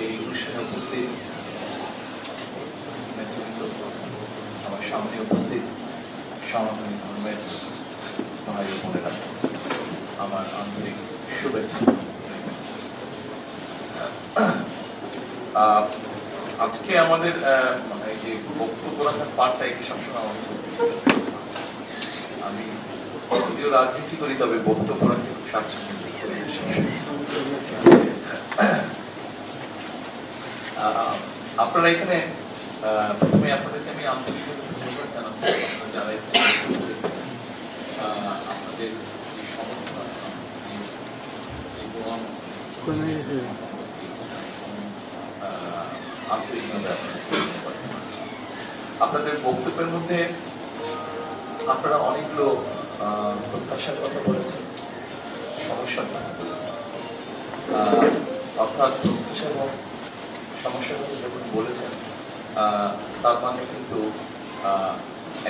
এই অনুষ্ঠানে উপস্থিত আমার সামনে উপস্থিত সনাতনী ধর্মের ভাই ও বোনেরা, আমার আন্তরিক শুভেচ্ছা। আজকে আমাদের এই যে বক্তব্য রাখার পাঠটা একটি সবসময় আমার আমি যদিও রাজনীতি করি, তবে বক্তব্য রাখতে খুব স্বাচ্ছন্দ্য। আপনারা এখানে প্রথমে আপনাদেরকে আমি আন্তরিকভাবে ধন্যবাদ জানাচ্ছি, যারা আপনাদের সমর্থন আন্তরিকভাবে আপনাদের বক্তব্যের মধ্যে আপনারা অনেকগুলো প্রত্যাশার কথা বলেছেন, সমস্যার কথা বলেছেন। অর্থাৎ প্রত্যাশা এবং সমস্যার কথা যখন বলেছেন, তার মানে কিন্তু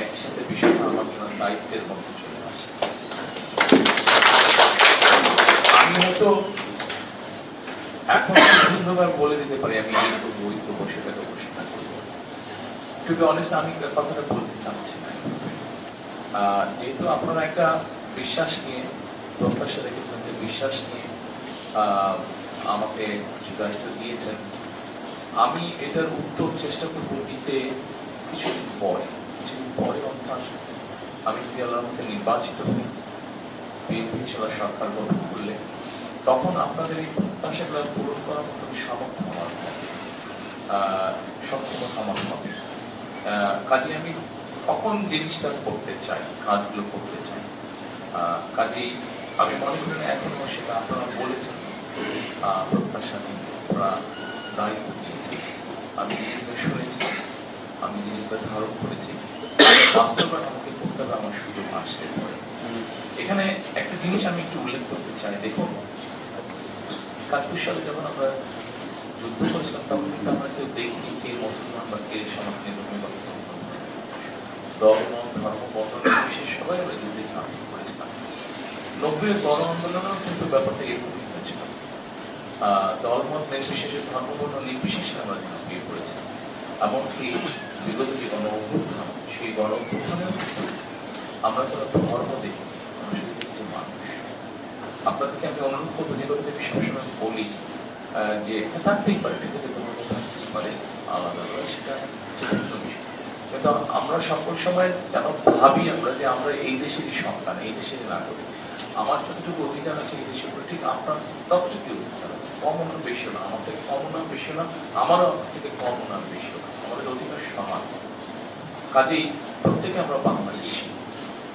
একই সাথে বিষয়টা আমার জন্য দায়িত্বের মধ্যে চলে আসে। আমি হয়তো এখন সুন্দরভাবে বলে দিতে পারি আমি এই তো বই তো বসে থাকবো, বসে থাকবো। টু বি অনেস্ট, আমি কথাটা বলতে চাচ্ছি না। যেহেতু আপনারা একটা বিশ্বাস নিয়ে, প্রত্যাশা রেখেছেন, যে বিশ্বাস নিয়ে আমাকে কিছু দায়িত্ব দিয়েছেন, আমি এটার উত্তর চেষ্টা করবো দিতে কিছুদিন পরে অর্থাৎ আমি যদি আল্লাহর মধ্যে নির্বাচিত হই, বিএনপি হিসেবে সরকার গঠন করলে, তখন আপনাদের এই প্রত্যাশাগুলো পূরণ করার মতো সামর্থ্য আমার সক্ষমতা আমার হবে। কাজে আমি কখন জিনিসটা করতে চাই, কাজগুলো করতে চাই, কাজেই আমি মনে করি না এখনো সেটা আপনারা বলেছেন প্রত্যাশা নিয়ে ওরা দায়িত্ব নিয়েছি, আমি জিনিসটা শুনেছি, আমি জিনিসটা ধারণ করেছি, বাস্তবায়ন আমাকে করতে হবে আমার সুযোগ আসতে পরে। এখানে একটা জিনিস আমি একটু উল্লেখ করতে চাই। দেখুন, ৭১ সালে যখন আমরা যুদ্ধ করেছিলাম, তখন কিন্তু আমরা কেউ দেখিনি কে মুসলমান বা কে সনাতনী ধর্মের ধর্ম, বর্ণ নির্বিশেষে সবাই আমরা যুদ্ধে ঝাঁপিয়ে পড়েছিলাম। ৯০-এর গণ আন্দোলনেও কিন্তু ব্যাপারটা এরকমই হয়েছিল। দলমত নির্বিশেষে, ধর্মবর্ণ নির্বিশেষে আমরা ঝাঁপিয়ে পড়েছিলাম। এমনকি বিগত যে গণ অভ্যুত্থান, সেই গণ অভ্যুত্থানেও আমরা কোনো ধর্ম দেখি, আমরা শুধু দেখছি মানুষ। আপনাদেরকে আমি অনুরোধ করবো, যে কথাটা আমি সবসময় বলি, যে থাকতেই পারে, ঠিক আছে, ধর্ম থাকতেই পারে আলাদা, সেটা বিষয়। কিন্তু আমরা সকল সময় যেন ভাবি আমরা যে আমরা এই দেশেরই সন্তান, এই দেশেরই নাগরিক। আমার যতটুকু অধিকার আছে এই দেশের উপরে, ঠিক আপনার ততটুকু অধিকার আছে, কম না বেশি না, আমার থেকে কম না বেশি না, আমারও আপনার থেকে কম না বেশি না, আমাদের অধিকার সমান। কাজেই প্রত্যেকে আমরা বাংলাদেশি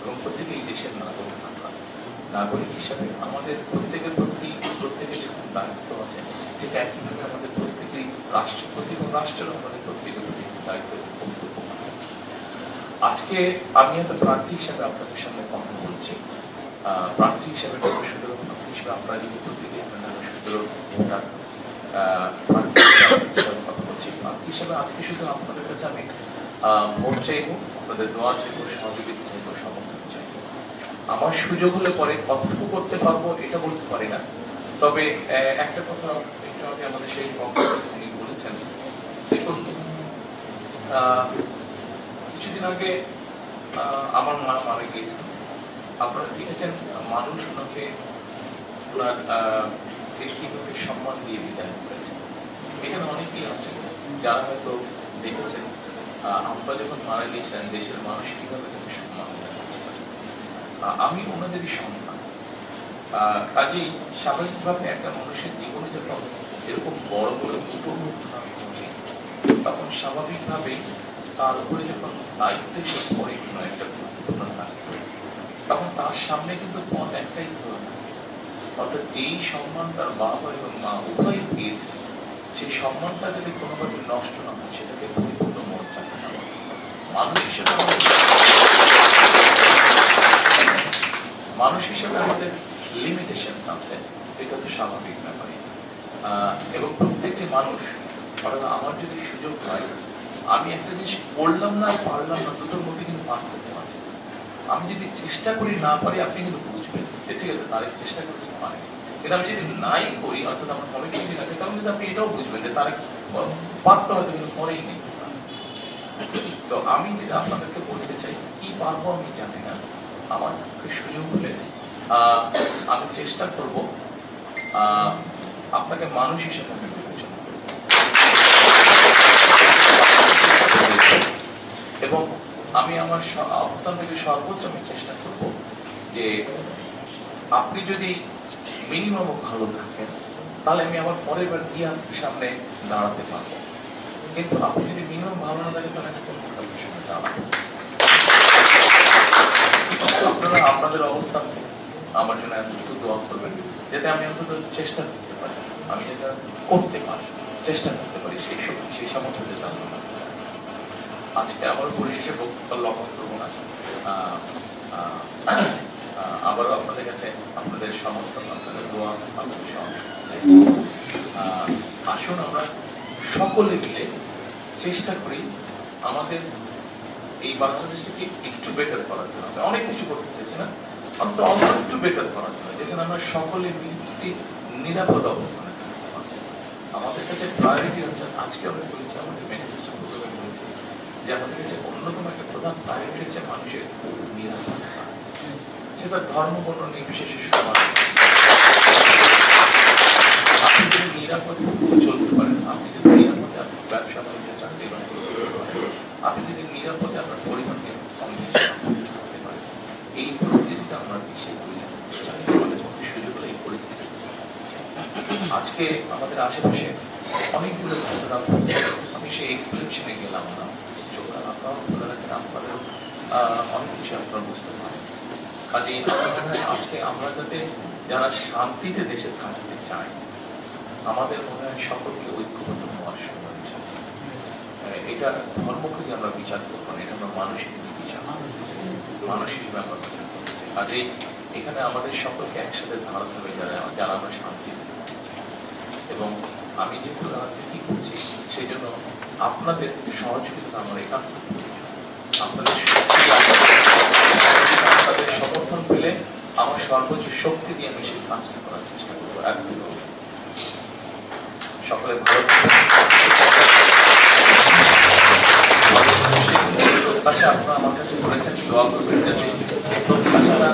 এবং প্রত্যেকে এই দেশের নাগরিক। নাগরিক হিসাবে আমাদের প্রত্যেকের প্রতি প্রত্যেকের যখন দায়িত্ব আছে, ঠিক একইভাবে আমাদের প্রত্যেকেই রাষ্ট্রের প্রতি এবং রাষ্ট্রেরও আমাদের প্রত্যেকের প্রতি দায়িত্ব কর্তব্য আছে। আজকে আমি একটা প্রার্থী হিসাবে আপনাদের সামনে কথা বলছি। প্রার্থী হিসাবে প্রার্থী হিসাবে আপনারা যদি প্রত্যেকে ভোটার প্রার্থী হিসাবে কথা বলছি। প্রার্থী হিসাবে আজকে শুধু আপনাদের কাছে আমি ভোট চাইবো, আপনাদের দোয়া চাইবো, সহযোগিতা চাইবো, সমর্থন চাইবো। আমার সুযোগ হলে পরে কতটুকু করতে পারবো এটা বলতে পারি না, তবে একটা কথা একটু আগে আমাদের সেই বক্তব্যে উনি বলেছেন। দেখুন, কিছুদিন আগে আমার মা মারা গিয়েছেন। আপনারা দেখেছেন মানুষ ওনাকে ওনার কিভাবে সম্মান দিয়ে বিদায় করেছে। এখানে অনেকেই আছে যারা হয়তো দেখেছেন আমরা যখন মারা গিয়েছিলেন দেশের মানুষ কিভাবে তাকে সম্মান দিয়েছিলেন। আমি ওনাদেরই সন্তান। কাজেই স্বাভাবিকভাবে একটা মানুষের জীবনে যখন এরকম বড় বড় উপমুখা ঘটে, তখন স্বাভাবিকভাবে তার উপরে যখন দায়িত্ব সে পড়ে কোনো একটা গুরুত্বপূর্ণ দায়িত্ব, তখন তার সামনে কিন্তু পথ একটাই ধরনের, অর্থাৎ যেই সম্মান তার বাবা এবং মা উভয় পেয়েছে, সেই সম্মানটা যদি কোনোভাবে নষ্ট না হয়, সেটাকে পরিপূর্ণ মর্যাদা দেওয়া। মানুষ হিসেবে আমাদের লিমিটেশন আছে, এটা তো স্বাভাবিক ব্যাপার। এবং প্রত্যেক যে মানুষ, অর্থাৎ আমার যদি সুযোগ হয়, আমি একটা জিনিস করলাম না পারলাম না, দুটোর মধ্যে কিন্তু পার্থক্য আছে। আমি যদি চেষ্টা করি না পারি, আপনি কিন্তু বুঝবেন যে ঠিক আছে, তার চেষ্টা করেছে পারে। কিন্তু আমি যদি নাই করি, অর্থাৎ আমার কমিটি যদি থাকে, তাহলে কিন্তু আপনি এটাও বুঝবেন যে তারা পারতে হয়তো কিন্তু করেই নেই। তো আমি যেটা আপনাদেরকে বলতে চাই, কি পারবো আমি জানি না, আমার সুযোগ হলে আমি চেষ্টা করব আপনাকে মানুষ হিসেবে আমি বিবেচনা করব, এবং আমি আমার অবস্থান থেকে সর্বোচ্চ আমি চেষ্টা করব যে আপনি যদি মিনিমাম ভালো থাকেন, তাহলে আমি আবার পরের বার গিয়ে আপনার সামনে দাঁড়াতে পারবো। কিন্তু আপনি যদি মিনিমাম ভালো না থাকেন, তাহলে কোন সামনে দাঁড়াবো। আপনারা আপনাদের অবস্থান থেকে আমার জন্য এত দোয়া করবেন, যাতে আমি অন্তত চেষ্টা করতে পারি, আমি যেটা করতে পারি, চেষ্টা করতে পারি, সেই সামর্থ্য যেটা আপনার। আজকে আমার পরিশেষে বক্তব্য লঙ্ঘন করবো না, আবারও আপনাদের কাছে আপনাদের সমর্থন, আপনাদের দোয়া, আপনাদের আসুন আমরা সকলে মিলে চেষ্টা করি আমাদের এই বাংলাদেশকে একটু বেটার করার জন্য। অনেক কিছু করতে চাইছি না, অন্তত অল্প একটু বেটার করার জন্য, যেখানে আমরা সকলে মিলে একটি নিরাপদ অবস্থানে থাকতে পারি। আমাদের কাছে প্রায়োরিটি হচ্ছে, আজকে আমরা বলেছি, আমাদের ম্যানিফেস্টো প্রোগ্রামে বলেছি যে আমাদের কাছে অন্যতম একটা প্রধান প্রায়োরিটি হচ্ছে মানুষের নিরাপত্তা। সেটা ধর্ম বর্ণ নির্বিশেষে সমান। আপনি যদি নিরাপদে চলতে পারেন, আপনি যদি নিরাপদে আপনার ব্যবসা বাণিজ্য চাকরি বাকরি করতে পারেন, আপনি যদি নিরাপদে আপনার পরিবারকে করতে পারেন, এই পরিস্থিতিতে আমরা বিশ্বে চাই, আমাদের মধ্যে সুযোগ হলে এই পরিস্থিতি। আজকে আমাদের আশেপাশে অনেকগুলো ঘটনা ঘটছে, আমি সেই এক্সপ্লেনেশনে গেলাম না, আপনারা খুলে রাখেন, আপনাদের অনেক কিছু আপনারা বুঝতে পারেন। কাজেই আজকে আমরা যাতে যারা শান্তিতে দেশে থাকতে চাই, আমাদের মনে হয় সকলকে ঐক্যবদ্ধ হওয়ার সময় এসেছে। এটা ধর্মকে যে আমরা বিচার করবো না, এটা আমরা মানুষ হিসেবে বিচার, মানুষ হিসেবে আমরা বিচার করতে চাই। কাজেই এখানে আমাদের সকলকে একসাথে দাঁড়াতে হবে, যারা আমরা শান্তিতে থাকতে চাই। এবং আমি যেহেতু রাজনীতি করছি, সেই জন্য আপনাদের সহযোগিতা আমার একান্ত আপনাদের সমর্থন পেলে আমার সর্বোচ্চ শক্তি দিয়ে আমি সেই কাজটা করার চেষ্টা করবো। একদম সকলে ভালো প্রত্যাশা আপনারা আমার কাছে বলেছেন, দোয়া করবেন, সেই প্রত্যাশাটা